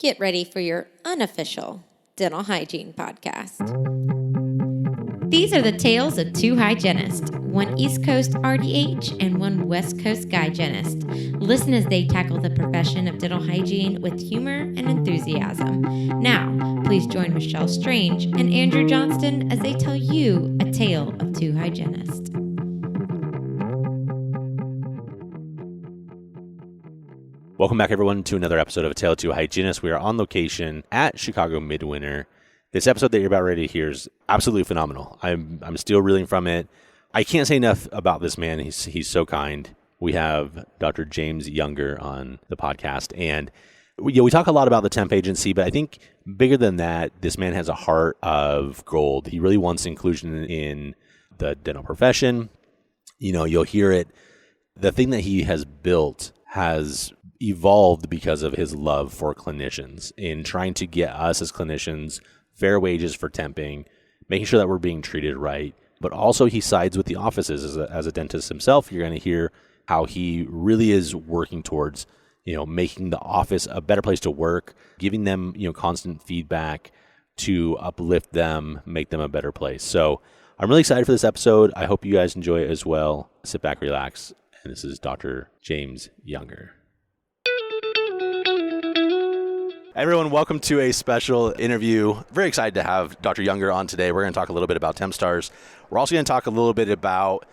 Get ready for your unofficial dental hygiene podcast. These are the tales of two hygienists, one East Coast RDH and one West Coast hygienist. Listen as they tackle the profession of dental hygiene with humor and enthusiasm. Now, please join Michelle Strange and Andrew Johnston as they tell you a tale of two hygienists. Welcome back, everyone, to another episode of A Tale of Two Hygienists. We are on location at Chicago Midwinter. This episode that you're about ready to hear is absolutely phenomenal. I'm still reeling from it. I can't say enough about this man. He's so kind. We have Dr. James Younger on the podcast, and we talk a lot about the temp agency, but I think bigger than that, this man has a heart of gold. He really wants inclusion in the dental profession. You know, you'll hear it. The thing that he has built has evolved because of his love for clinicians in trying to get us as clinicians fair wages for temping, making sure that we're being treated right. But also he sides with the offices as a dentist himself. You're going to hear how he really is working towards, making the office a better place to work, giving them, constant feedback to uplift them, make them a better place. So I'm really excited for this episode. I hope you guys enjoy it as well. Sit back, relax. And this is Dr. James Younger. Everyone, welcome to a special interview. Very excited to have Dr. Younger on today. We're going to talk a little bit about TempStars. We're also going to talk a little bit about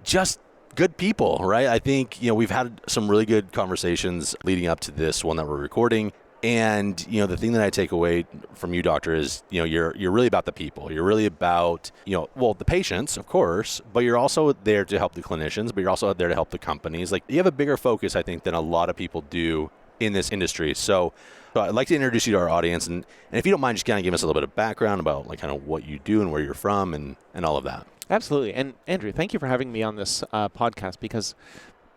just good people, right? I think, we've had some really good conversations leading up to this one that we're recording. And, the thing that I take away from you, doctor, is, you're really about the people. You're really about, the patients, of course, but you're also there to help the clinicians, but you're also there to help the companies. Like, you have a bigger focus, I think, than a lot of people do in this industry. So I'd like to introduce you to our audience. And if you don't mind, just kind of give us a little bit of background about like kind of what you do and where you're from and all of that. Absolutely. And Andrew, thank you for having me on this podcast because,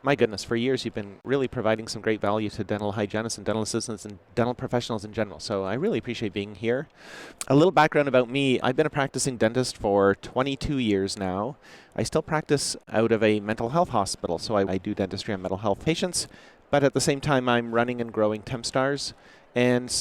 my goodness, for years you've been really providing some great value to dental hygienists and dental assistants and dental professionals in general. So I really appreciate being here. A little background about me. I've been a practicing dentist for 22 years now. I still practice out of a mental health hospital. So I do dentistry on mental health patients. But at the same time, I'm running and growing TempStars. And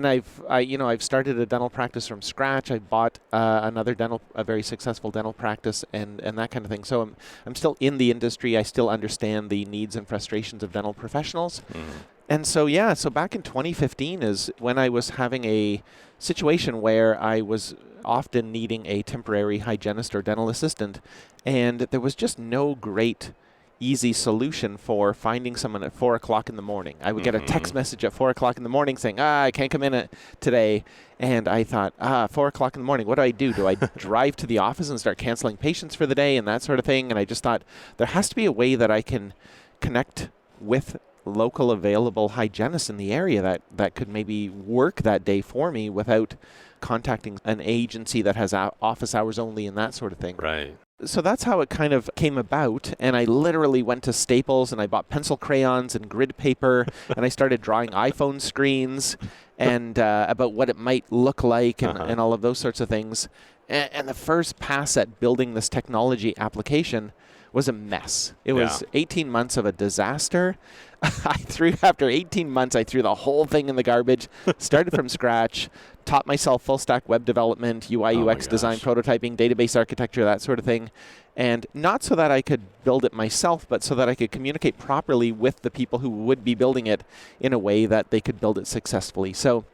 I've started a dental practice from scratch. I bought a very successful dental practice and that kind of thing. So I'm still in the industry. I still understand the needs and frustrations of dental professionals. Mm-hmm. And so back in 2015 is when I was having a situation where I was often needing a temporary hygienist or dental assistant, and there was just no great easy solution for finding someone at 4 o'clock in the morning. I would get a text message at 4 o'clock in the morning saying, I can't come in today. And I thought, 4 o'clock in the morning, what do I do? Do I drive to the office and start canceling patients for the day and that sort of thing? And I just thought there has to be a way that I can connect with local available hygienists in the area that could maybe work that day for me without contacting an agency that has office hours only and that sort of thing. Right. So that's how it kind of came about, and I literally went to Staples and I bought pencil crayons and grid paper and I started drawing iPhone screens and about what it might look like and all of those sorts of things. And the first pass at building this technology application was a mess. It was 18 months of a disaster. After 18 months, I threw the whole thing in the garbage, started from scratch, taught myself full stack web development, UI, UX design, prototyping, database architecture, that sort of thing. And not so that I could build it myself, but so that I could communicate properly with the people who would be building it in a way that they could build it successfully. So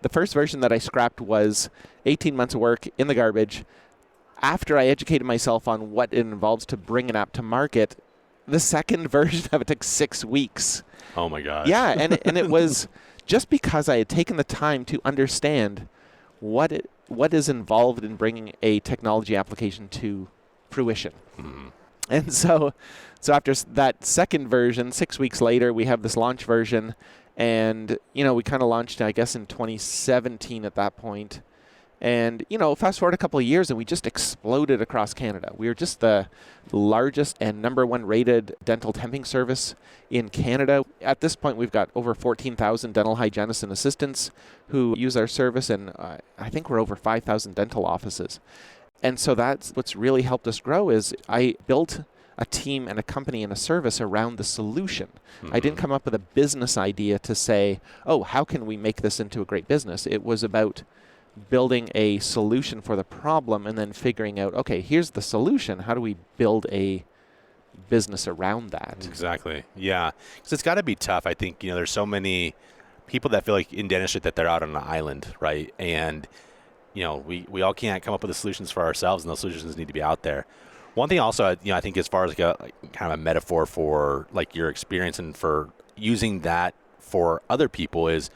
the first version that I scrapped was 18 months of work in the garbage. After I educated myself on what it involves to bring an app to market, the second version of it took 6 weeks. Oh my gosh. Yeah, and it was just because I had taken the time to understand what is involved in bringing a technology application to fruition. Mm-hmm. And so after that second version, 6 weeks later, we have this launch version, and we kind of launched, I guess, in 2017 at that point. And, fast forward a couple of years and we just exploded across Canada. We were just the largest and number one rated dental temping service in Canada. At this point, we've got over 14,000 dental hygienists and assistants who use our service, and I think we're over 5,000 dental offices. And so that's what's really helped us grow is I built a team and a company and a service around the solution. I didn't come up with a business idea to say, oh, how can we make this into a great business? It was about building a solution for the problem and then figuring out, okay, here's the solution. How do we build a business around that? Exactly. Yeah. Because it's got to be tough. I think, there's so many people that feel like in dentistry that they're out on an island, right? And, we all can't come up with the solutions for ourselves, and those solutions need to be out there. One thing also, I think as far as kind of a metaphor for like your experience and for using that for other people is,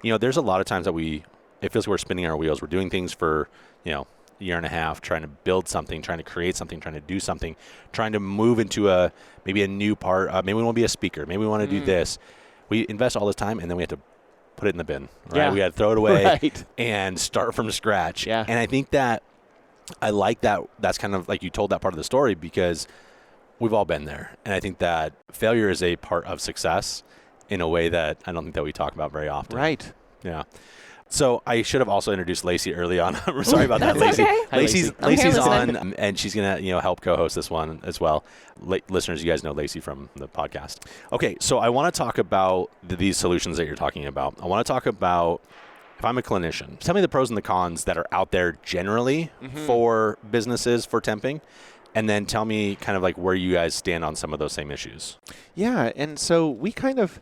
there's a lot of times that it feels like we're spinning our wheels. We're doing things for, a year and a half, trying to build something, trying to create something, trying to do something, trying to move into maybe a new part. Maybe we want to be a speaker. Maybe we want to do this. We invest all this time, and then we have to put it in the bin, right? Yeah. We got to throw it away and start from scratch. Yeah. And I think that I like that. That's kind of like you told that part of the story, because we've all been there. And I think that failure is a part of success in a way that I don't think that we talk about very often. Right. Yeah. So I should have also introduced Lacy early on. I'm sorry about that, Lacy. Okay. Hi, Lacy. Lacy's on, and she's going to help co-host this one as well. Listeners, you guys know Lacy from the podcast. Okay, so I want to talk about these solutions that you're talking about. I want to talk about, if I'm a clinician, tell me the pros and the cons that are out there generally for businesses for temping, and then tell me kind of like where you guys stand on some of those same issues. Yeah, and so we kind of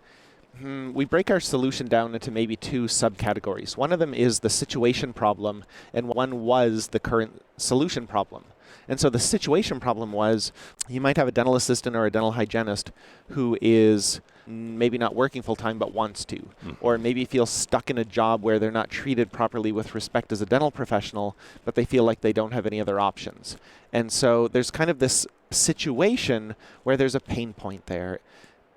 we break our solution down into maybe two subcategories. One of them is the situation problem, and one was the current solution problem. And so the situation problem was you might have a dental assistant or a dental hygienist who is maybe not working full-time but wants to, or maybe feels stuck in a job where they're not treated properly with respect as a dental professional, but they feel like they don't have any other options. And so there's kind of this situation where there's a pain point there.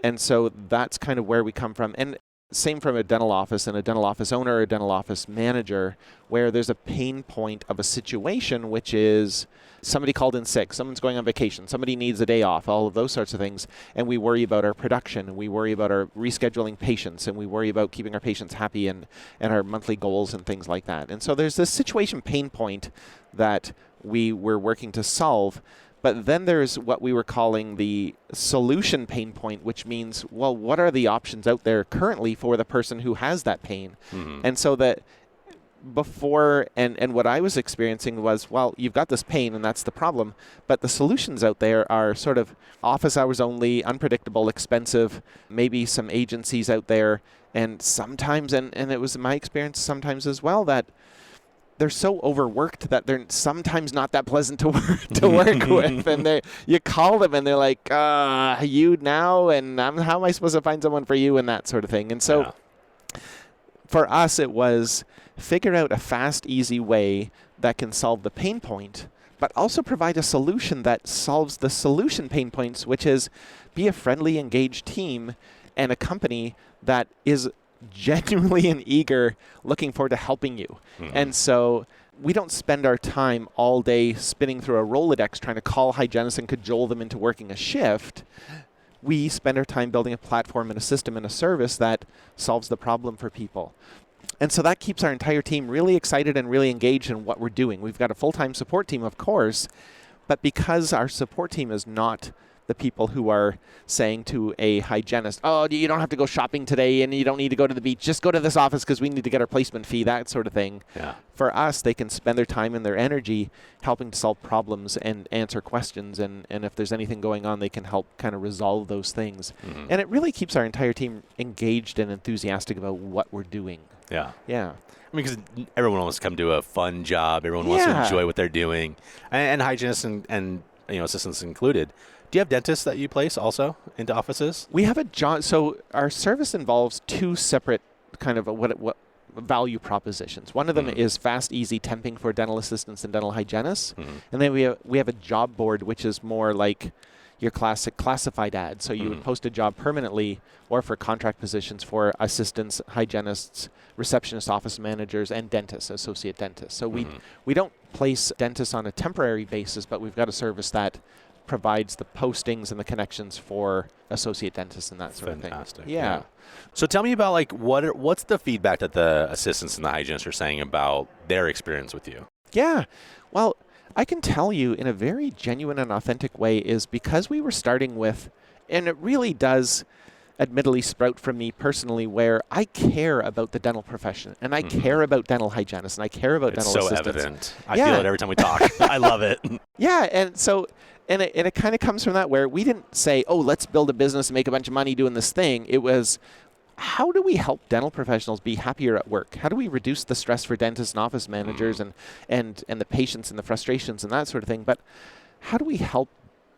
And so that's kind of where we come from. And same from a dental office and a dental office owner or a dental office manager, where there's a pain point of a situation, which is somebody called in sick, someone's going on vacation, somebody needs a day off, all of those sorts of things. And we worry about our production, and we worry about our rescheduling patients, and we worry about keeping our patients happy and our monthly goals and things like that. And so there's this situation pain point that we were working to solve. But then there's what we were calling the solution pain point, which means, well, what are the options out there currently for the person who has that pain? And so that before, and what I was experiencing was, well, you've got this pain and that's the problem, but the solutions out there are sort of office hours only, unpredictable, expensive, maybe some agencies out there, and sometimes, and it was my experience sometimes as well, that they're so overworked that they're sometimes not that pleasant to work with. And you call them and they're like, you now, and how am I supposed to find someone for you, and that sort of thing. And so for us, it was figure out a fast, easy way that can solve the pain point, but also provide a solution that solves the solution pain points, which is be a friendly, engaged team and a company that is genuinely and eager, looking forward to helping you. And so we don't spend our time all day spinning through a Rolodex trying to call hygienists and cajole them into working a shift. We spend our time building a platform and a system and a service that solves the problem for people. And so that keeps our entire team really excited and really engaged in what we're doing. We've got a full-time support team, of course, but because our support team is not the people who are saying to a hygienist, oh, you don't have to go shopping today and you don't need to go to the beach. Just go to this office because we need to get our placement fee, that sort of thing. Yeah. For us, they can spend their time and their energy helping to solve problems and answer questions. And if there's anything going on, they can help kind of resolve those things. And it really keeps our entire team engaged and enthusiastic about what we're doing. Yeah. Yeah. I mean, because everyone wants to come to a fun job. Everyone wants to enjoy what they're doing. And hygienists and assistants included. Do you have dentists that you place also into offices? We have a job. So our service involves two separate kind of what value propositions. One of them is fast, easy temping for dental assistants and dental hygienists. And then we have a job board, which is more like your classic classified ad. So you would post a job permanently or for contract positions for assistants, hygienists, receptionists, office managers, and dentists, associate dentists. So we don't place dentists on a temporary basis, but we've got a service that provides the postings and the connections for associate dentists and that sort of thing. Fantastic. Yeah. So tell me about like what's the feedback that the assistants and the hygienists are saying about their experience with you? Yeah. Well, I can tell you in a very genuine and authentic way is because we were starting with, and it really does admittedly sprout from me personally, where I care about the dental profession and I care about dental hygienists and I care about dental assistants. It's so evident. I feel it every time we talk. I love it. Yeah, and so and it kind of comes from that where we didn't say, oh, let's build a business and make a bunch of money doing this thing. It was, how do we help dental professionals be happier at work? How do we reduce the stress for dentists and office managers and the patients and the frustrations and that sort of thing? But how do we help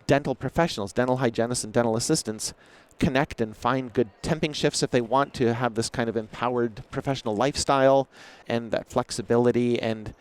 dental professionals, dental hygienists and dental assistants connect and find good temping shifts if they want to have this kind of empowered professional lifestyle and that flexibility? And,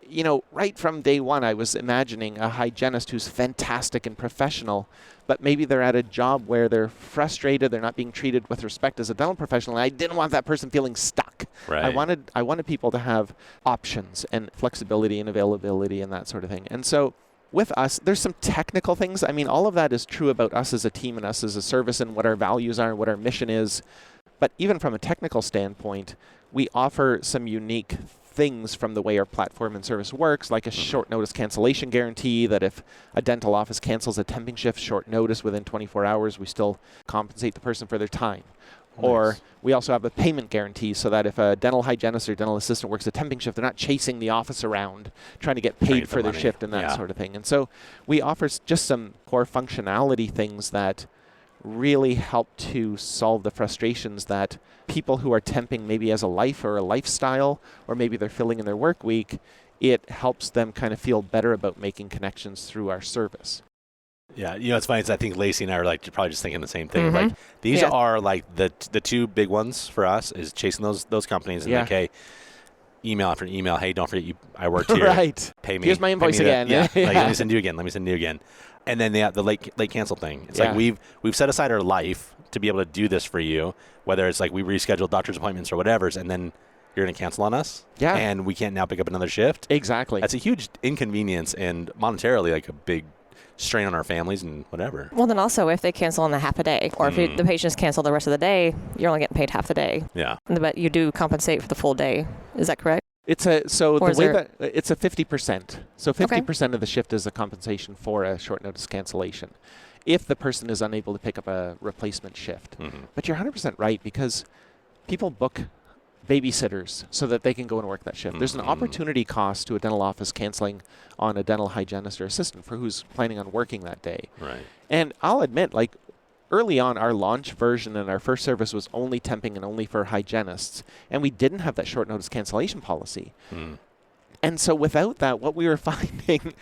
you know, right from day one, I was imagining a hygienist who's fantastic and professional, but maybe they're at a job where they're frustrated, they're not being treated with respect as a dental professional, and I didn't want that person feeling stuck. Right. I wanted people to have options and flexibility and availability and that sort of thing. And so with us, there's some technical things. I mean, all of that is true about us as a team and us as a service and what our values are and what our mission is. But even from a technical standpoint, we offer some unique things from the way our platform and service works, like a short notice cancellation guarantee that if a dental office cancels a temping shift short notice within 24 hours, we still compensate the person for their time. Nice. Or we also have a payment guarantee so that if a dental hygienist or dental assistant works a temping shift, they're not chasing the office around trying to get paid for their shift and that sort of thing. And so we offer just some core functionality things that really help to solve the frustrations that people who are temping maybe as a life or a lifestyle, or maybe they're filling in their work week, it helps them kind of feel better about making connections through our service. Yeah, you know, it's funny. I think Lacy and I are like probably just thinking the same thing. Like these are like the two big ones for us is chasing those companies and like, hey, email after email. Hey, don't forget I worked here. Right. Pay me. Here's my invoice again. Like, let me send you again. And then the late cancel thing. It's like we've set aside our life to be able to do this for you, whether it's like we reschedule doctor's appointments or whatever, and then you're going to cancel on us. Yeah. And we can't now pick up another shift. Exactly. That's a huge inconvenience and monetarily like a big strain on our families and whatever. Well, then also if they cancel on a half a day, or if the patients cancel the rest of the day, you're only getting paid half the day. Yeah. But you do compensate for the full day. Is that correct? It's a 50%. So 50% of the shift is a compensation for a short notice cancellation if the person is unable to pick up a replacement shift. But you're 100% right, because people book babysitters so that they can go and work that shift. There's an opportunity cost to a dental office canceling on a dental hygienist or assistant for who's planning on working that day. Right. And I'll admit, like, early on, our launch version and our first service was only temping and only for hygienists, and we didn't have that short notice cancellation policy. And so without that, what we were finding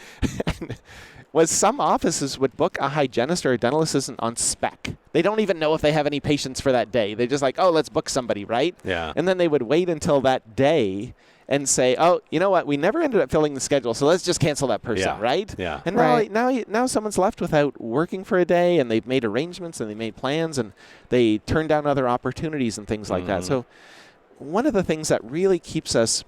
was some offices would book a hygienist or a dental assistant on spec. They don't even know if they have any patients for that day. They're just like, oh, let's book somebody, right? Yeah. And then they would wait until that day and say, oh, you know what? We never ended up filling the schedule, so let's just cancel that person, right? Yeah. And now someone's left without working for a day, and they've made arrangements and they made plans, and they turned down other opportunities and things like that. So one of the things that really keeps us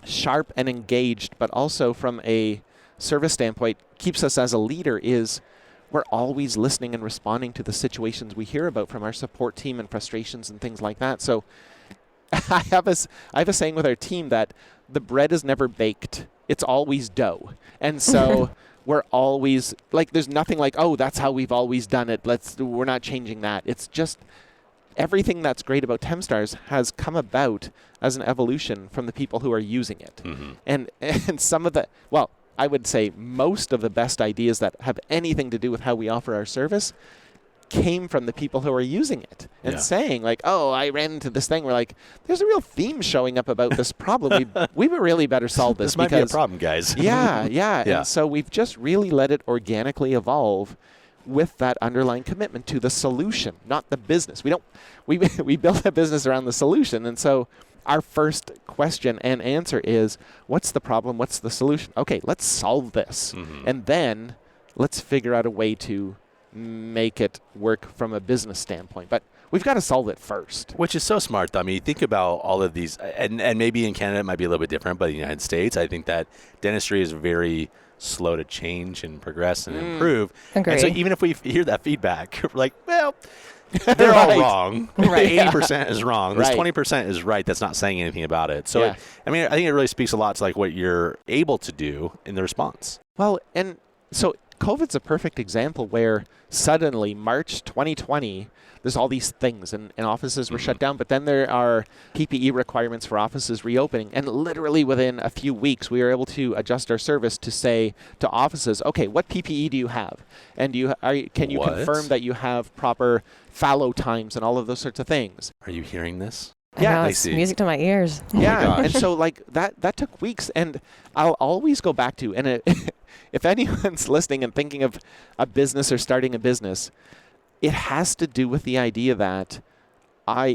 sharp and engaged, but also from a service standpoint keeps us as a leader, is we're always listening and responding to the situations we hear about from our support team and frustrations and things like that. So I have a saying with our team that the bread is never baked. It's always dough. And so we're always like, there's nothing like, oh, that's how we've always done it. We're not changing that. It's just everything that's great about TempStars has come about as an evolution from the people who are using it. And some of the, well, I would say most of the best ideas that have anything to do with how we offer our service came from the people who are using it and saying like, oh, I ran into this thing. We're like, there's a real theme showing up about this problem. We would really better solve this. This might be a problem, guys. Yeah. And so we've just really let it organically evolve with that underlying commitment to the solution, not the business. We build a business around the solution. And so our first question and answer is, what's the problem? What's the solution? Okay, let's solve this. And then let's figure out a way to make it work from a business standpoint. But we've got to solve it first. Which is so smart, though. I mean, think about all of these, and maybe in Canada it might be a little bit different, but in the United States, I think that dentistry is very slow to change and progress and improve. Agree. And so even if we hear that feedback, we're like, well, they're all Right. wrong. Right. 80% is wrong. This Right. 20% is right. That's not saying anything about it. So, Yeah. I think it really speaks a lot to like what you're able to do in the response. Well, and so COVID's a perfect example where suddenly March 2020, there's all these things and offices were shut down, but then there are PPE requirements for offices reopening. And literally within a few weeks, we were able to adjust our service to say to offices, okay, what PPE do you have? And can you What? confirm that you have proper fallow times and all of those sorts of things? Are you hearing this? Yeah, I know, I it's see. music to my ears. Yeah, gosh. and so like that took weeks, and I'll always go back to, and if anyone's listening and thinking of a business or starting a business, it has to do with the idea that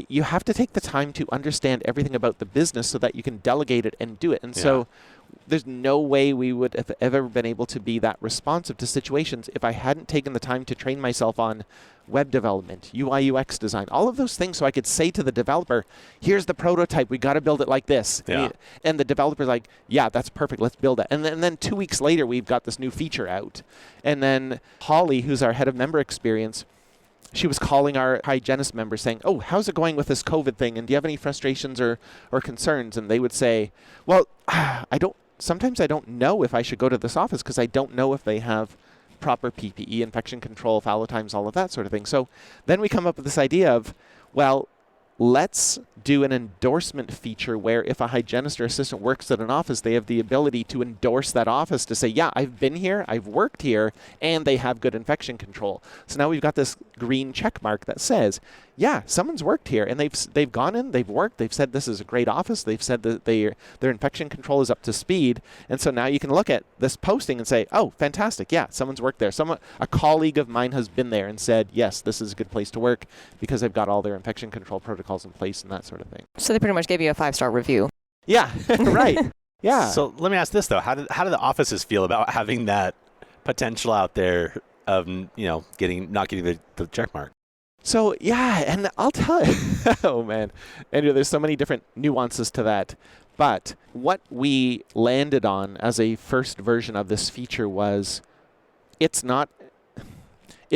you have to take the time to understand everything about the business so that you can delegate it and do it. And so there's no way we would have ever been able to be that responsive to situations if I hadn't taken the time to train myself on web development, UI, UX design, all of those things so I could say to the developer, here's the prototype, we got to build it like this. Yeah. And the developer's like, yeah, that's perfect, let's build it. And then 2 weeks later, we've got this new feature out. And then Holly, who's our head of member experience, she was calling our hygienist members saying, oh, how's it going with this COVID thing? And do you have any frustrations or concerns? And they would say, well, sometimes I don't know if I should go to this office because I don't know if they have proper PPE, infection control, fallow times, all of that sort of thing. So then we come up with this idea of, well, let's do an endorsement feature where if a hygienist or assistant works at an office, they have the ability to endorse that office to say, yeah, I've been here, I've worked here, and they have good infection control. So now we've got this green check mark that says, yeah, someone's worked here, and they've gone in, they've worked, they've said this is a great office, they've said that their infection control is up to speed, and so now you can look at this posting and say, oh, fantastic, yeah, someone's worked there. A colleague of mine has been there and said, yes, this is a good place to work because they've got all their infection control protocols in place and that sort of thing. So they pretty much gave you a 5-star review. Yeah, right. Yeah. So let me ask this though: how do the offices feel about having that potential out there of not getting the check mark? So yeah, and I'll tell you, oh man, Andrew, there's so many different nuances to that. But what we landed on as a first version of this feature was, it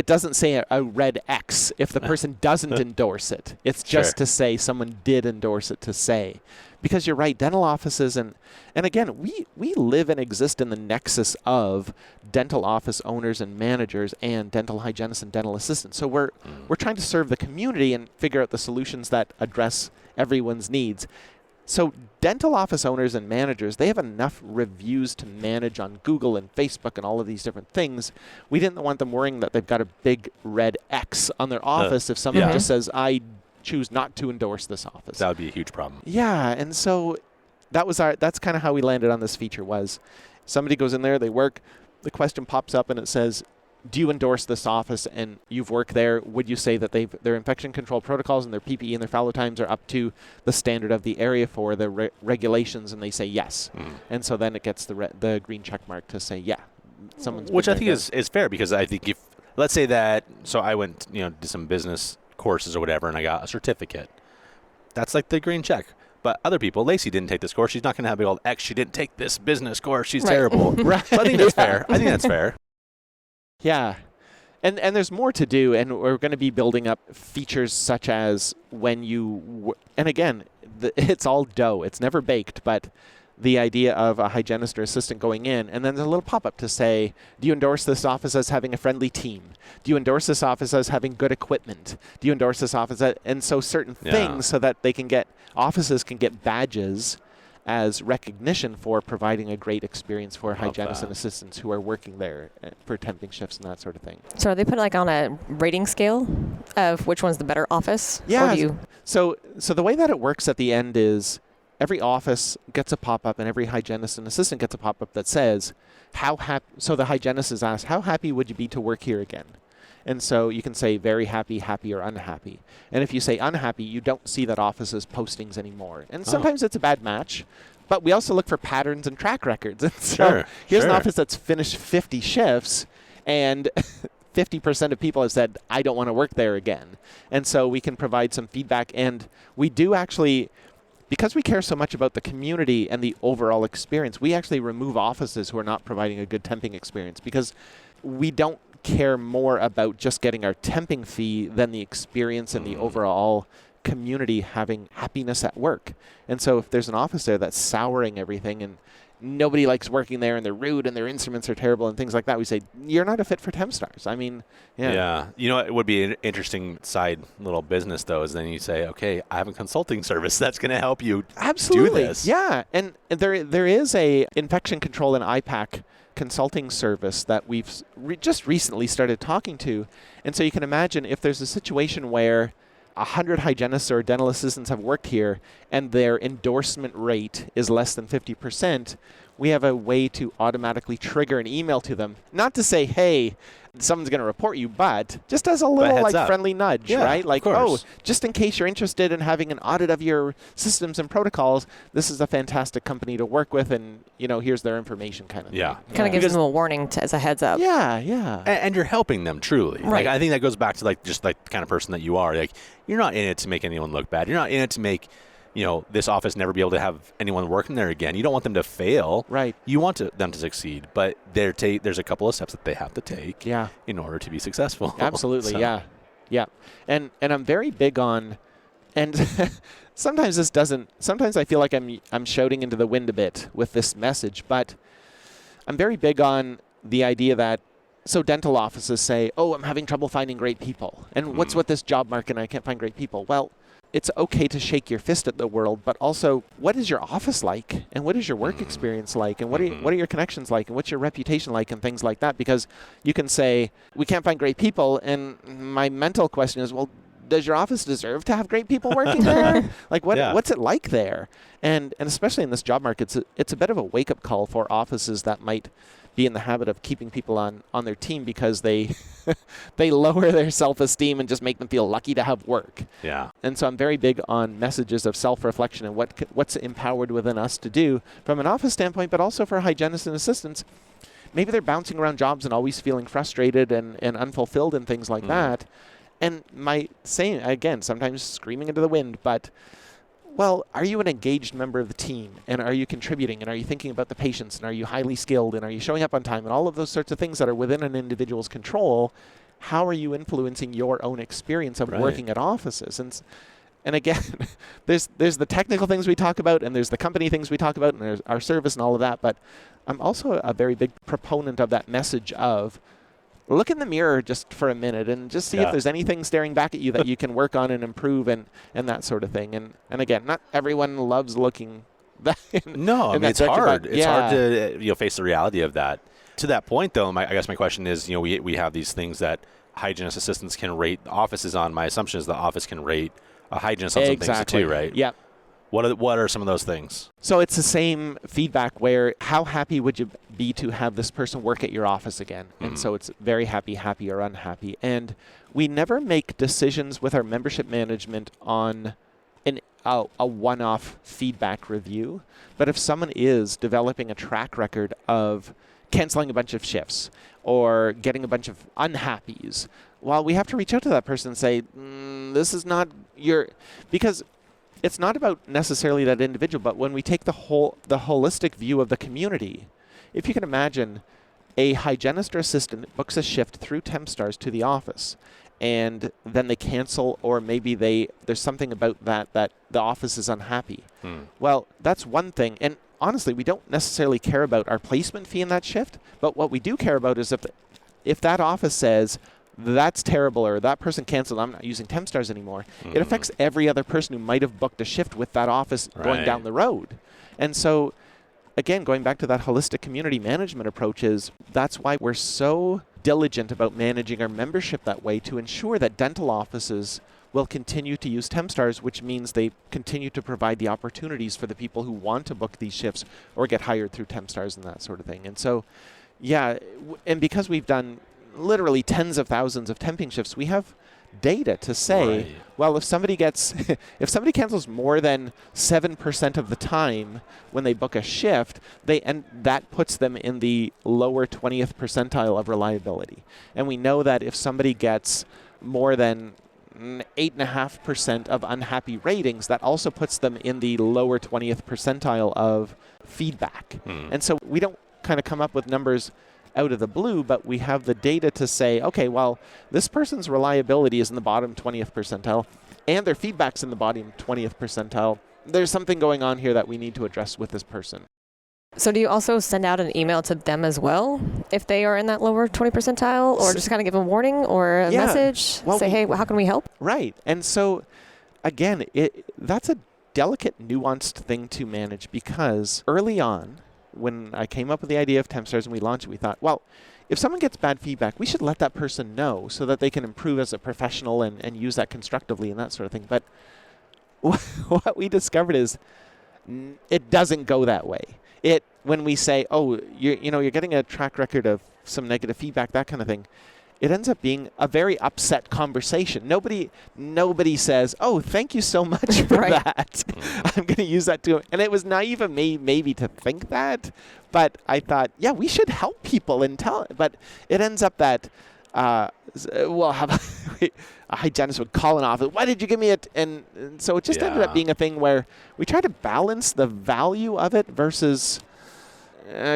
doesn't say a red X if the person doesn't endorse it. It's just to say someone did endorse it to say. Because you're right, dental offices, and again, we live and exist in the nexus of dental office owners and managers and dental hygienists and dental assistants. So we're trying to serve the community and figure out the solutions that address everyone's needs. So dental office owners and managers, they have enough reviews to manage on Google and Facebook and all of these different things. We didn't want them worrying that they've got a big red X on their office if someone just says, I choose not to endorse this office. That would be a huge problem. Yeah, and so that's kind of how we landed on this feature was somebody goes in there, they work, the question pops up and it says, do you endorse this office and you've worked there? Would you say that their infection control protocols and their PPE and their fallow times are up to the standard of the area for the regulations? And they say yes. And so then it gets the green check mark to say, yeah, someone's Which been I think is fair because I think if, let's say that, so I went, did some business courses or whatever and I got a certificate. That's like the green check. But other people, Lacy didn't take this course. She's not going to have a big old X. She didn't take this business course. She's terrible. Right. So I think that's fair. I think that's fair. Yeah. And there's more to do, and we're going to be building up features such as when and again, it's all dough. It's never baked, but the idea of a hygienist or assistant going in, and then there's a little pop-up to say, do you endorse this office as having a friendly team? Do you endorse this office as having good equipment? Do you endorse this office and so certain things so that offices can get badges as recognition for providing a great experience for hygienists and assistants who are working there for temping shifts and that sort of thing. So are they put on a rating scale of which one's the better office? Yeah. Or do you... So the way that it works at the end is every office gets a pop-up and every hygienist and assistant gets a pop-up that says, so the hygienist is asked, how happy would you be to work here again? And so you can say very happy, happy, or unhappy. And if you say unhappy, you don't see that office's postings anymore. And sometimes it's a bad match, but we also look for patterns and track records. And so here's an office that's finished 50 shifts, and 50% of people have said, I don't want to work there again. And so we can provide some feedback. And we do actually, because we care so much about the community and the overall experience, we actually remove offices who are not providing a good temping experience because we don't care more about just getting our temping fee than the experience and the overall community having happiness at work. And so if there's an office there that's souring everything and nobody likes working there and they're rude and their instruments are terrible and things like that, we say, you're not a fit for TempStars. I mean, yeah. Yeah. You know, it would be an interesting side little business, though, is then you say, okay, I have a consulting service that's going to help you Absolutely. do this. Yeah. And there is a infection control and IPAC consulting service that we've just recently started talking to. And so you can imagine if there's a situation where 100 hygienists or dental assistants have worked here and their endorsement rate is less than 50%, we have a way to automatically trigger an email to them. Not to say, hey, someone's going to report you, but just as a little like friendly nudge, right? Like, oh, just in case you're interested in having an audit of your systems and protocols, this is a fantastic company to work with, and here's their information kind of thing. Kind of gives them a warning as a heads up. Yeah. And you're helping them truly. Right. Like, I think that goes back to just the kind of person that you are. Like, you're not in it to make anyone look bad. You're not in it to make this office never be able to have anyone working there again. You don't want them to fail. Right. You want them to succeed, but there's a couple of steps that they have to take in order to be successful. Absolutely, So. yeah. And I'm very big on, and sometimes I feel like I'm shouting into the wind a bit with this message, but I'm very big on the idea that, so dental offices say, oh, I'm having trouble finding great people. And what's with this job market and I can't find great people? Well, it's okay to shake your fist at the world, but also, what is your office like? And what is your work experience like? And what are your connections like? And what's your reputation like? And things like that. Because you can say, we can't find great people. And my mental question is, well, does your office deserve to have great people working there? Like, what's it like there? And especially in this job market, it's a bit of a wake-up call for offices that might be in the habit of keeping people on their team because they they lower their self-esteem and just make them feel lucky to have work. Yeah. And so I'm very big on messages of self-reflection and what's empowered within us to do from an office standpoint, but also for hygienists and assistants. Maybe they're bouncing around jobs and always feeling frustrated and unfulfilled and things like that. And my saying, again, sometimes screaming into the wind, but well, are you an engaged member of the team? And are you contributing? And are you thinking about the patients? And are you highly skilled? And are you showing up on time? And all of those sorts of things that are within an individual's control. How are you influencing your own experience of working at offices? And again, there's the technical things we talk about, and there's the company things we talk about, and there's our service and all of that. But I'm also a very big proponent of that message of, look in the mirror just for a minute and just see if there's anything staring back at you that you can work on and improve and that sort of thing. And again, not everyone loves looking that. No, I mean, it's hard. It's hard to face the reality of that. To that point, though, I guess my question is, we have these things that hygienist assistants can rate offices on. My assumption is the office can rate a hygienist on some things too, right? Yeah. What are some of those things? So it's the same feedback where how happy would you be to have this person work at your office again? And so it's very happy, or unhappy. And we never make decisions with our membership management on a one-off feedback review. But if someone is developing a track record of canceling a bunch of shifts or getting a bunch of unhappies, well, we have to reach out to that person and say, this is not because it's not about necessarily that individual, but when we take the holistic view of the community, if you can imagine a hygienist or assistant books a shift through TempStars to the office, and then they cancel, or maybe there's something about that the office is unhappy. Well, that's one thing. And honestly, we don't necessarily care about our placement fee in that shift, but what we do care about is if that office says, that's terrible, or that person canceled, I'm not using TempStars anymore, it affects every other person who might have booked a shift with that office going down the road. And so, again, going back to that holistic community management approach that's why we're so diligent about managing our membership that way, to ensure that dental offices will continue to use TempStars, which means they continue to provide the opportunities for the people who want to book these shifts or get hired through TempStars and that sort of thing. And so, and because we've done literally tens of thousands of temping shifts, we have data to say, well, if somebody cancels more than 7% of the time when they book a shift, that puts them in the lower 20th percentile of reliability. And we know that if somebody gets more than 8.5% of unhappy ratings, that also puts them in the lower 20th percentile of feedback. And so we don't kind of come up with numbers out of the blue, but we have the data to say, okay, well, this person's reliability is in the bottom 20th percentile, and their feedback's in the bottom 20th percentile. There's something going on here that we need to address with this person. So do you also send out an email to them as well if they are in that lower 20 percentile, or just kind of give a warning or a message? Well, say, hey, how can we help? Right. And so, again, that's a delicate, nuanced thing to manage, because early on, when I came up with the idea of TempStars and we launched it, we thought, well, if someone gets bad feedback, we should let that person know so that they can improve as a professional and use that constructively and that sort of thing. But what we discovered is it doesn't go that way. When we say, oh, you're getting a track record of some negative feedback, that kind of thing, it ends up being a very upset conversation. Nobody says, oh, thank you so much for that. I'm going to use that too. And it was naive of me maybe to think that, but I thought, yeah, we should help people and tell. But it ends up that, a hygienist would call an office, why did you give me it? And so it just ended up being a thing where we try to balance the value of it versus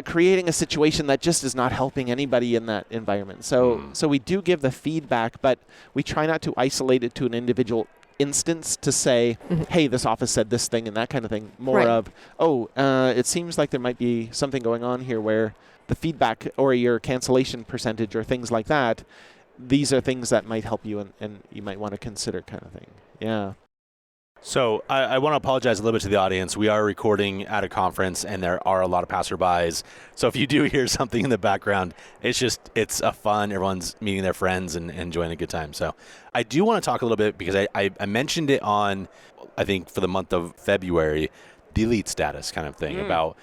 creating a situation that just is not helping anybody in that environment. So we do give the feedback, but we try not to isolate it to an individual instance to say, hey, this office said this thing and that kind of thing. More of, it seems like there might be something going on here where the feedback or your cancellation percentage or things like that, these are things that might help you and you might want to consider, kind of thing. Yeah. So I want to apologize a little bit to the audience. We are recording at a conference, and there are a lot of passerbys. So if you do hear something in the background, it's a fun. Everyone's meeting their friends and enjoying a good time. So I do want to talk a little bit, because I mentioned it on, I think, for the month of February, the elite status kind of thing about,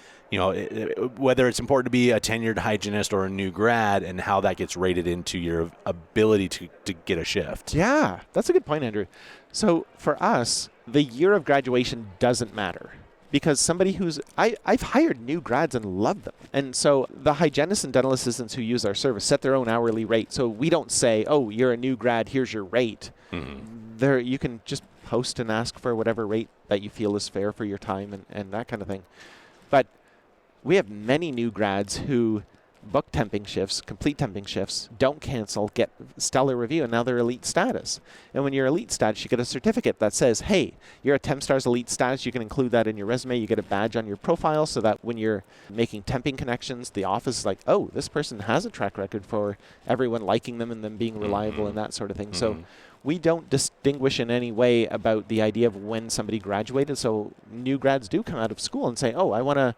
whether it's important to be a tenured hygienist or a new grad, and how that gets rated into your ability to get a shift. Yeah, that's a good point, Andrew. So for us, the year of graduation doesn't matter, because somebody I've hired new grads and love them. And so the hygienists and dental assistants who use our service set their own hourly rate. So we don't say, oh, you're a new grad, here's your rate. There, you can just post and ask for whatever rate that you feel is fair for your time and that kind of thing. But we have many new grads who book temping shifts, complete temping shifts, don't cancel, get stellar review, and now they're elite status. And when you're elite status, you get a certificate that says, hey, you're a TempStars elite status. You can include that in your resume. You get a badge on your profile so that when you're making temping connections, the office is like, oh, this person has a track record for everyone liking them and them being reliable and that sort of thing. So we don't distinguish in any way about the idea of when somebody graduated. So new grads do come out of school and say, oh, I want to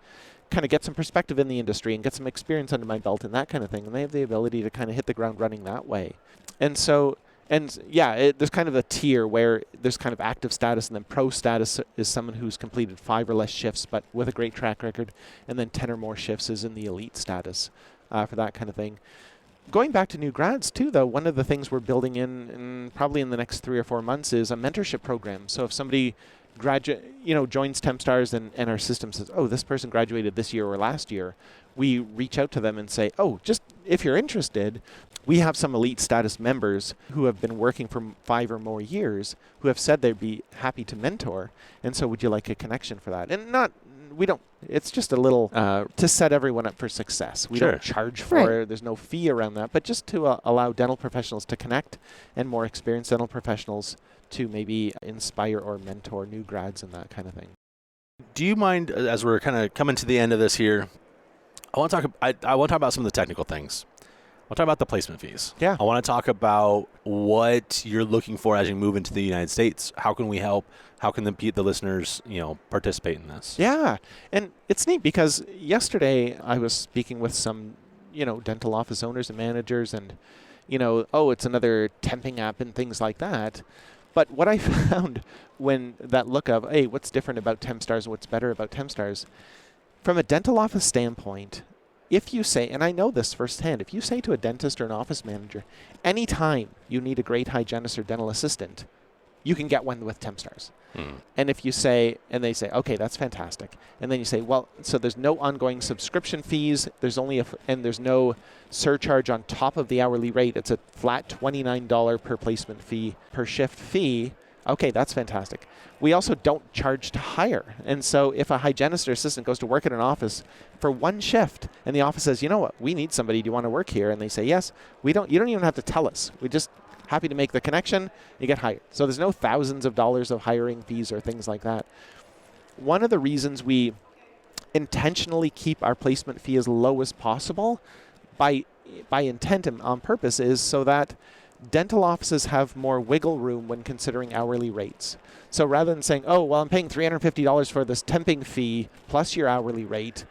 kind of get some perspective in the industry and get some experience under my belt and that kind of thing. And they have the ability to kind of hit the ground running that way. And so, there's kind of a tier where there's kind of active status, and then pro status is someone who's completed 5 or less shifts but with a great track record, and then 10 or more shifts is in the elite status for that kind of thing. Going back to new grads too, though, one of the things we're building in probably in the next 3 or 4 months is a mentorship program. So if somebody joins TempStars and our system says, oh, this person graduated this year or last year, we reach out to them and say, oh, just if you're interested, we have some elite status members who have been working for 5 or more years who have said they'd be happy to mentor. And so would you like a connection for that? And it's just a little to set everyone up for success. We don't charge for it. There's no fee around that, but just to allow dental professionals to connect and more experienced dental professionals to maybe inspire or mentor new grads and that kind of thing. Do you mind, as we're kind of coming to the end of this here, I want to talk about some of the technical things. I'll talk about the placement fees. Yeah. I want to talk about what you're looking for as you move into the United States. How can we help? How can the listeners, participate in this? Yeah. And it's neat because yesterday I was speaking with some, dental office owners and managers and, it's another temping app and things like that. But what I found when that look of, hey, what's different about TempStars and what's better about TempStars, from a dental office standpoint, if you say, and I know this firsthand, if you say to a dentist or an office manager, anytime you need a great hygienist or dental assistant, you can get one with TempStars. And if you say, and they say, okay, that's fantastic. And then you say, well, so there's no ongoing subscription fees. There's only and there's no surcharge on top of the hourly rate. It's a flat $29 per placement fee, per shift fee. Okay, that's fantastic. We also don't charge to hire. And so if a hygienist or assistant goes to work in an office for one shift and the office says, you know what, we need somebody, do you want to work here? And they say, yes, you don't even have to tell us. We're just happy to make the connection, you get hired. So there's no thousands of dollars of hiring fees or things like that. One of the reasons we intentionally keep our placement fee as low as possible by intent and on purpose is so that dental offices have more wiggle room when considering hourly rates. So rather than saying, oh, well, I'm paying $350 for this temping fee plus your hourly rate,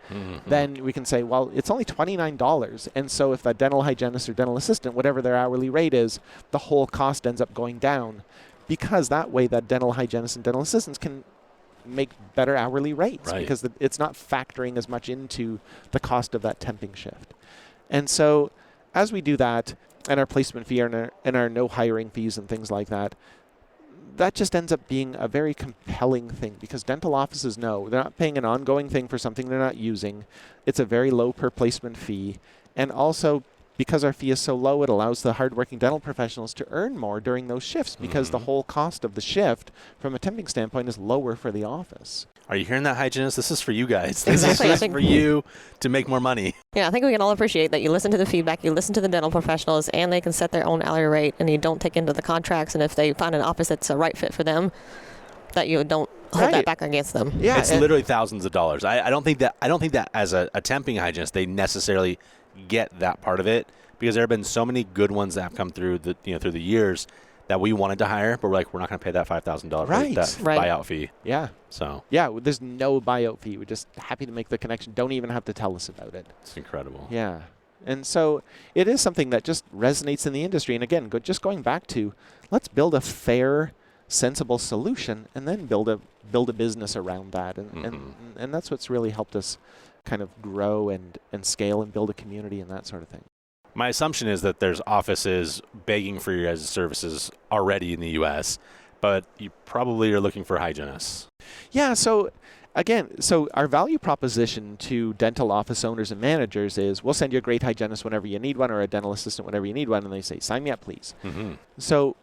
then we can say, well, it's only $29. And so if that dental hygienist or dental assistant, whatever their hourly rate is, the whole cost ends up going down, because that way that dental hygienists and dental assistants can make better hourly rates, because it's not factoring as much into the cost of that temping shift. And so as we do that, and our placement fee and our no hiring fees and things like that, that just ends up being a very compelling thing, because dental offices know they're not paying an ongoing thing for something they're not using. It's a very low per placement fee. And also, because our fee is so low, it allows the hardworking dental professionals to earn more during those shifts, because the whole cost of the shift from a temping standpoint is lower for the office. Are you hearing that, hygienist? This is for you guys. Exactly. This is for you to make more money. Yeah, I think we can all appreciate that you listen to the feedback, you listen to the dental professionals, and they can set their own hourly rate, and you don't take into the contracts, and if they find an office that's a right fit for them, that you don't hold that back against them. Yeah, it's literally thousands of dollars. I don't think that as a temping hygienist they necessarily get that part of it, because there have been so many good ones that have come through through the years that we wanted to hire, but we're like, we're not going to pay that $5,000 buyout fee. Yeah. So. Yeah, there's no buyout fee. We're just happy to make the connection. Don't even have to tell us about it. It's incredible. Yeah. And so it is something that just resonates in the industry. And again, just going back to, let's build a fair, sensible solution, and then build a business around that. And that's what's really helped us kind of grow and scale and build a community and that sort of thing. My assumption is that there's offices begging for your guys' services already in the U.S., but you probably are looking for hygienists. Yeah, so again, our value proposition to dental office owners and managers is, we'll send you a great hygienist whenever you need one, or a dental assistant whenever you need one, and they say, sign me up, please. So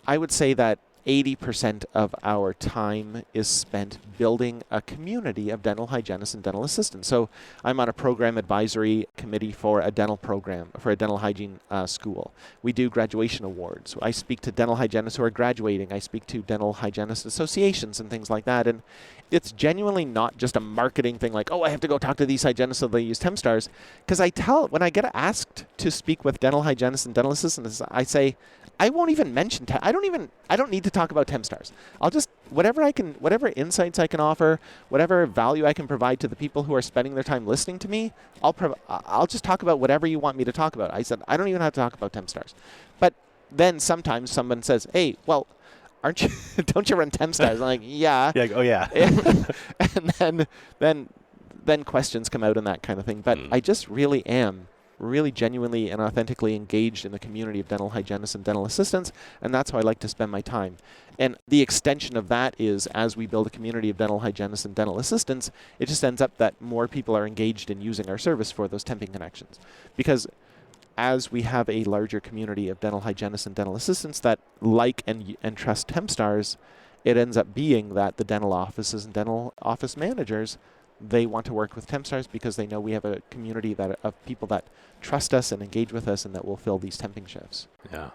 I would say that 80% of our time is spent building a community of dental hygienists and dental assistants. So I'm on a program advisory committee for a dental program, for a dental hygiene school. We do graduation awards. I speak to dental hygienists who are graduating. I speak to dental hygienist associations and things like that. And it's genuinely not just a marketing thing like, oh, I have to go talk to these hygienists so they use TempStars. Because when I get asked to speak with dental hygienists and dental assistants, I say, I won't even mention, I don't need to talk about TempStars. I'll just, whatever insights I can offer, whatever value I can provide to the people who are spending their time listening to me, I'll just talk about whatever you want me to talk about. I said, I don't even have to talk about TempStars. But then sometimes someone says, hey, well, don't you run TempStars? I'm like, yeah. Yeah. Oh, yeah. And then questions come out and that kind of thing. But I just really am genuinely and authentically engaged in the community of dental hygienists and dental assistants, and that's how I like to spend my time. And the extension of that is, as we build a community of dental hygienists and dental assistants, it just ends up that more people are engaged in using our service for those temping connections. Because as we have a larger community of dental hygienists and dental assistants that like and trust TempStars, it ends up being that the dental offices and dental office managers, they want to work with TempStars because they know we have a community of people that trust us and engage with us and that will fill these temping shifts. Yeah.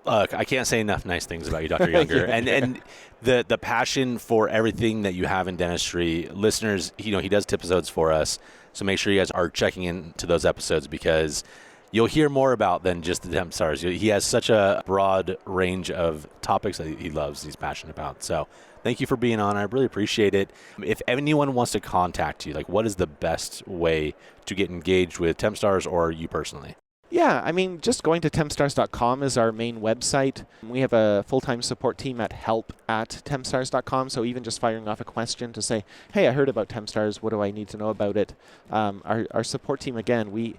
Look, I can't say enough nice things about you, Dr. Younger. and the passion for everything that you have in dentistry. Listeners, he does tip episodes for us, so make sure you guys are checking into those episodes, because you'll hear more about than just the TempStars. He has such a broad range of topics that he loves, he's passionate about. So thank you for being on. I really appreciate it. If anyone wants to contact you, what is the best way to get engaged with TempStars or you personally? Yeah, I mean, just going to TempStars.com is our main website. We have a full-time support team at help@TempStars.com, so even just firing off a question to say, hey, I heard about TempStars, what do I need to know about it? Our support team, again, we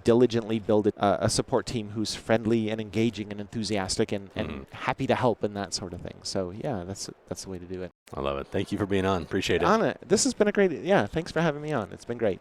diligently build a support team who's friendly and engaging and enthusiastic and happy to help and that sort of thing. So yeah, that's the way to do it. I love it. Thank you for being on. Appreciate it. Anna, this has been thanks for having me on. It's been great.